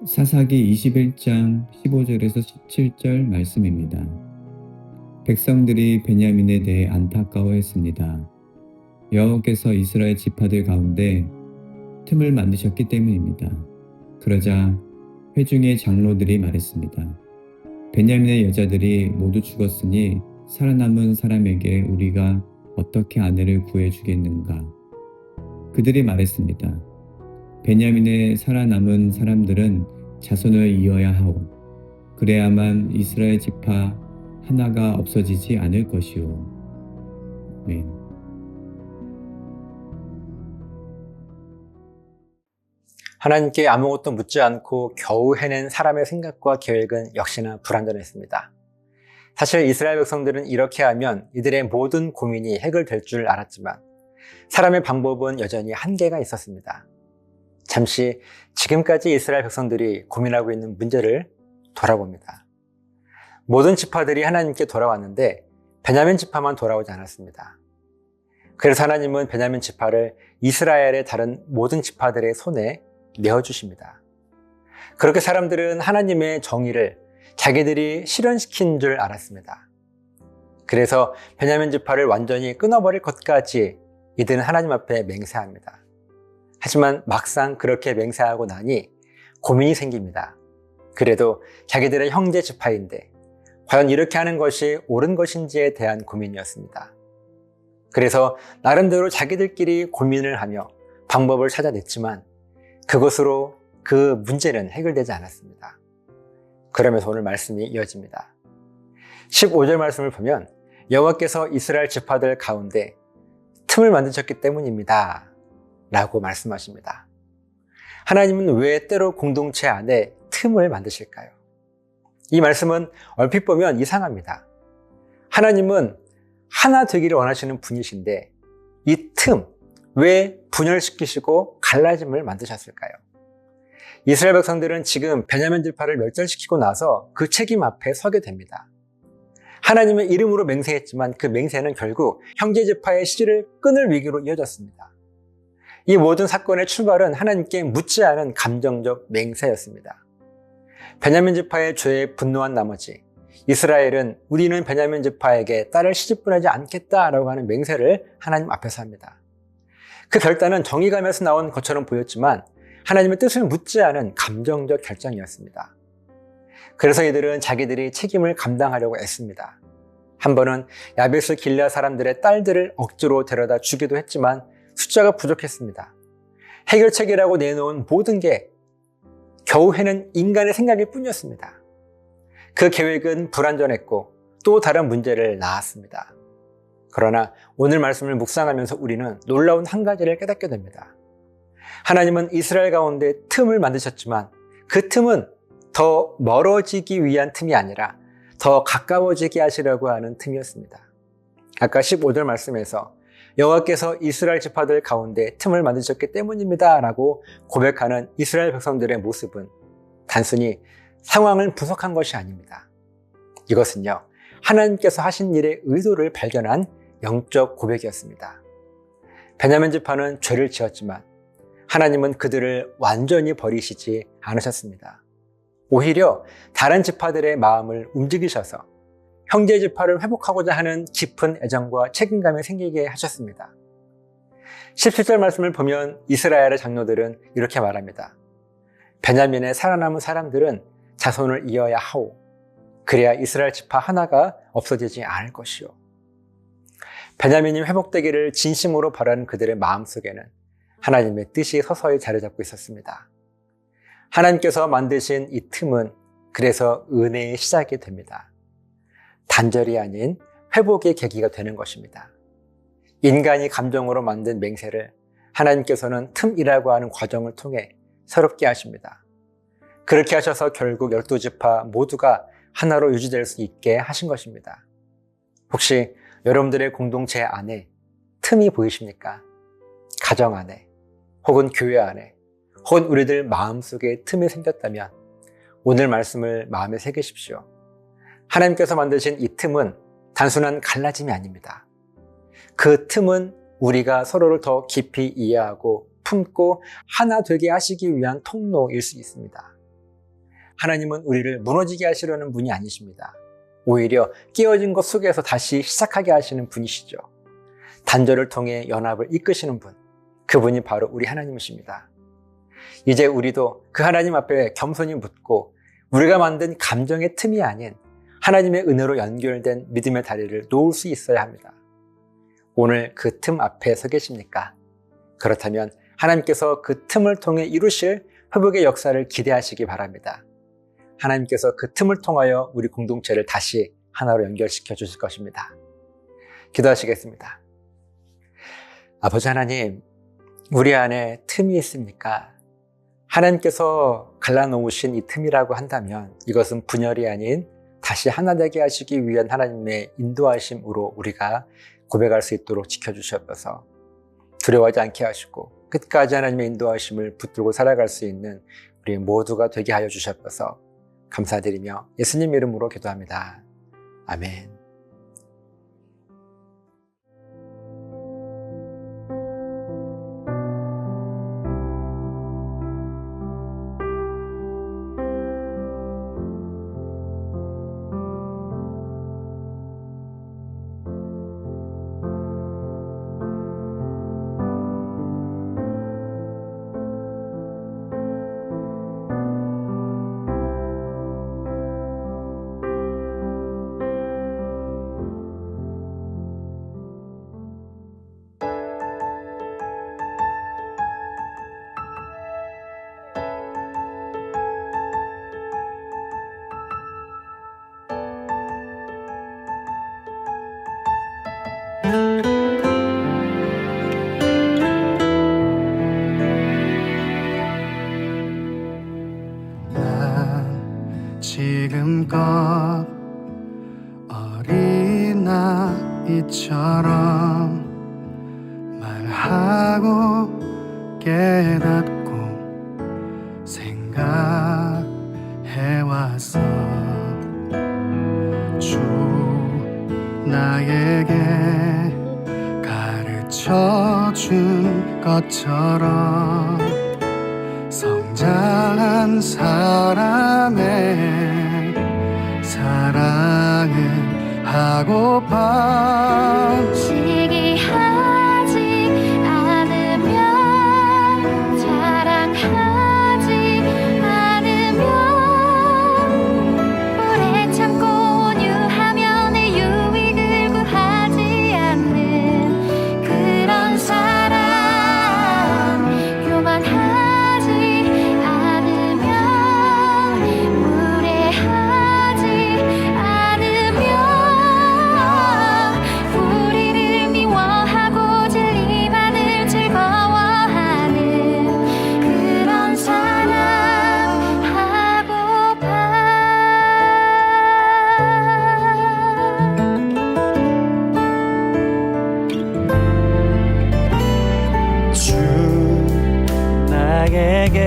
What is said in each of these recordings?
사사기 21장 15절에서 17절 말씀입니다. 백성들이 베냐민에 대해 안타까워했습니다. 여호와께서 이스라엘 지파들 가운데 틈을 만드셨기 때문입니다. 그러자 회중의 장로들이 말했습니다. 베냐민의 여자들이 모두 죽었으니 살아남은 사람에게 우리가 어떻게 아내를 구해주겠는가? 그들이 말했습니다. 베냐민의 살아남은 사람들은 자손을 이어야 하오. 그래야만 이스라엘 지파 하나가 없어지지 않을 것이오. 아멘. 하나님께 아무것도 묻지 않고 겨우 해낸 사람의 생각과 계획은 역시나 불완전했습니다. 사실 이스라엘 백성들은 이렇게 하면 이들의 모든 고민이 해결될 줄 알았지만 사람의 방법은 여전히 한계가 있었습니다. 잠시 지금까지 이스라엘 백성들이 고민하고 있는 문제를 돌아봅니다. 모든 지파들이 하나님께 돌아왔는데 베냐민 지파만 돌아오지 않았습니다. 그래서 하나님은 베냐민 지파를 이스라엘의 다른 모든 지파들의 손에 내어주십니다. 그렇게 사람들은 하나님의 정의를 자기들이 실현시킨 줄 알았습니다. 그래서 베냐민 지파를 완전히 끊어버릴 것까지 이들은 하나님 앞에 맹세합니다. 하지만 막상 그렇게 맹세하고 나니 고민이 생깁니다. 그래도 자기들의 형제 지파인데 과연 이렇게 하는 것이 옳은 것인지에 대한 고민이었습니다. 그래서 나름대로 자기들끼리 고민을 하며 방법을 찾아냈지만 그것으로 그 문제는 해결되지 않았습니다. 그러면서 오늘 말씀이 이어집니다. 15절 말씀을 보면 여호와께서 이스라엘 지파들 가운데 틈을 만드셨기 때문입니다 라고 말씀하십니다. 하나님은 왜 때로 공동체 안에 틈을 만드실까요? 이 말씀은 얼핏 보면 이상합니다. 하나님은 하나 되기를 원하시는 분이신데 이 틈, 왜 분열시키시고 갈라짐을 만드셨을까요? 이스라엘 백성들은 지금 베냐민 지파를 멸절시키고 나서 그 책임 앞에 서게 됩니다. 하나님의 이름으로 맹세했지만 그 맹세는 결국 형제 지파의 씨를 끊을 위기로 이어졌습니다. 이 모든 사건의 출발은 하나님께 묻지 않은 감정적 맹세였습니다. 베냐민 지파의 죄에 분노한 나머지 이스라엘은 우리는 베냐민 지파에게 딸을 시집보내지 않겠다라고 하는 맹세를 하나님 앞에서 합니다. 그 결단은 정의감에서 나온 것처럼 보였지만 하나님의 뜻을 묻지 않은 감정적 결정이었습니다. 그래서 이들은 자기들이 책임을 감당하려고 애씁니다. 한 번은 야베스 길르앗 사람들의 딸들을 억지로 데려다 주기도 했지만 숫자가 부족했습니다. 해결책이라고 내놓은 모든 게 겨우 해낸 인간의 생각일 뿐이었습니다. 그 계획은 불완전했고 또 다른 문제를 낳았습니다. 그러나 오늘 말씀을 묵상하면서 우리는 놀라운 한 가지를 깨닫게 됩니다. 하나님은 이스라엘 가운데 틈을 만드셨지만 그 틈은 더 멀어지기 위한 틈이 아니라 더 가까워지게 하시려고 하는 틈이었습니다. 아까 15절 말씀에서 여호와께서 이스라엘 지파들 가운데 틈을 만드셨기 때문입니다 라고 고백하는 이스라엘 백성들의 모습은 단순히 상황을 분석한 것이 아닙니다. 이것은요, 하나님께서 하신 일의 의도를 발견한 영적 고백이었습니다. 베냐민 지파는 죄를 지었지만 하나님은 그들을 완전히 버리시지 않으셨습니다. 오히려 다른 지파들의 마음을 움직이셔서 형제 지파를 회복하고자 하는 깊은 애정과 책임감이 생기게 하셨습니다. 17절 말씀을 보면 이스라엘의 장로들은 이렇게 말합니다. 베냐민의 살아남은 사람들은 자손을 이어야 하오. 그래야 이스라엘 지파 하나가 없어지지 않을 것이오. 베냐민이 회복되기를 진심으로 바라는 그들의 마음속에는 하나님의 뜻이 서서히 자리 잡고 있었습니다. 하나님께서 만드신 이 틈은 그래서 은혜의 시작이 됩니다. 단절이 아닌 회복의 계기가 되는 것입니다. 인간이 감정으로 만든 맹세를 하나님께서는 틈이라고 하는 과정을 통해 새롭게 하십니다. 그렇게 하셔서 결국 12지파 모두가 하나로 유지될 수 있게 하신 것입니다. 혹시 여러분들의 공동체 안에 틈이 보이십니까? 가정 안에, 혹은 교회 안에, 혹은 우리들 마음속에 틈이 생겼다면 오늘 말씀을 마음에 새기십시오. 하나님께서 만드신 이 틈은 단순한 갈라짐이 아닙니다. 그 틈은 우리가 서로를 더 깊이 이해하고 품고 하나 되게 하시기 위한 통로일 수 있습니다. 하나님은 우리를 무너지게 하시려는 분이 아니십니다. 오히려 깨어진 것 속에서 다시 시작하게 하시는 분이시죠. 단절을 통해 연합을 이끄시는 분, 그분이 바로 우리 하나님이십니다. 이제 우리도 그 하나님 앞에 겸손히 묻고 우리가 만든 감정의 틈이 아닌 하나님의 은혜로 연결된 믿음의 다리를 놓을 수 있어야 합니다. 오늘 그 틈 앞에 서 계십니까? 그렇다면 하나님께서 그 틈을 통해 이루실 회복의 역사를 기대하시기 바랍니다. 하나님께서 그 틈을 통하여 우리 공동체를 다시 하나로 연결시켜 주실 것입니다. 기도하시겠습니다. 아버지 하나님, 우리 안에 틈이 있습니까? 하나님께서 갈라놓으신 이 틈이라고 한다면 이것은 분열이 아닌 다시 하나 되게 하시기 위한 하나님의 인도하심으로 우리가 고백할 수 있도록 지켜주시옵소서. 두려워하지 않게 하시고 끝까지 하나님의 인도하심을 붙들고 살아갈 수 있는 우리 모두가 되게 하여 주시옵소서. 감사드리며 예수님 이름으로 기도합니다. 아멘. 지금껏 어린아이처럼 말하고 깨닫고 생각해왔어. 주 나에게 가르쳐준 것처럼 성장한 사람의 사랑을 하고파. 시기하지 않으면 자랑하지 않으면 오래 참고 온유하며 내 유익을 구하지 않는 그런 사람, 교만하지 않으면 무례하지 않으면 우리를 미워하고 진리만을 즐거워하는 그런 사람 하고파. 주 나에게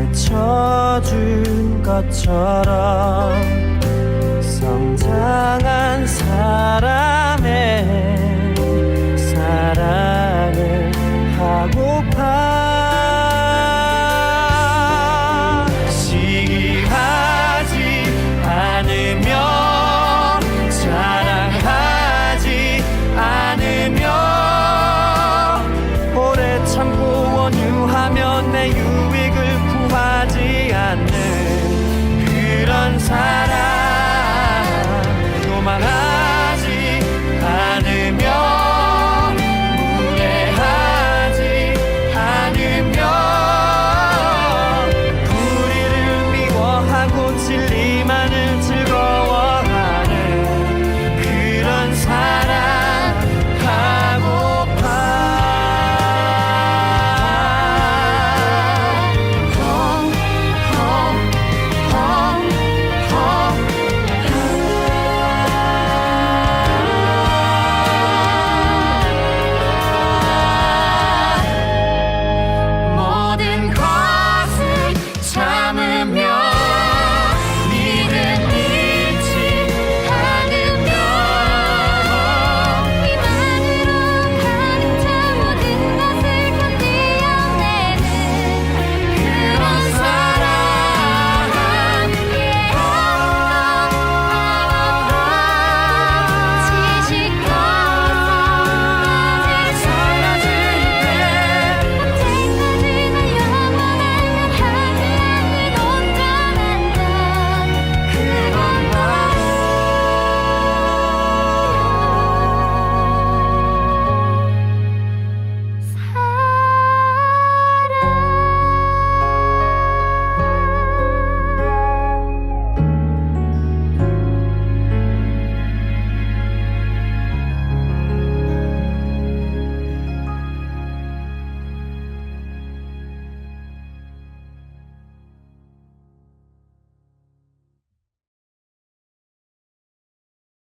가르쳐준 것처럼 성장한 사람의 사랑을 하고파. 시기하지 않으면 자랑하지 않으면 오래 참고 원유하며 내 유익을 구하지 않는 그런 사람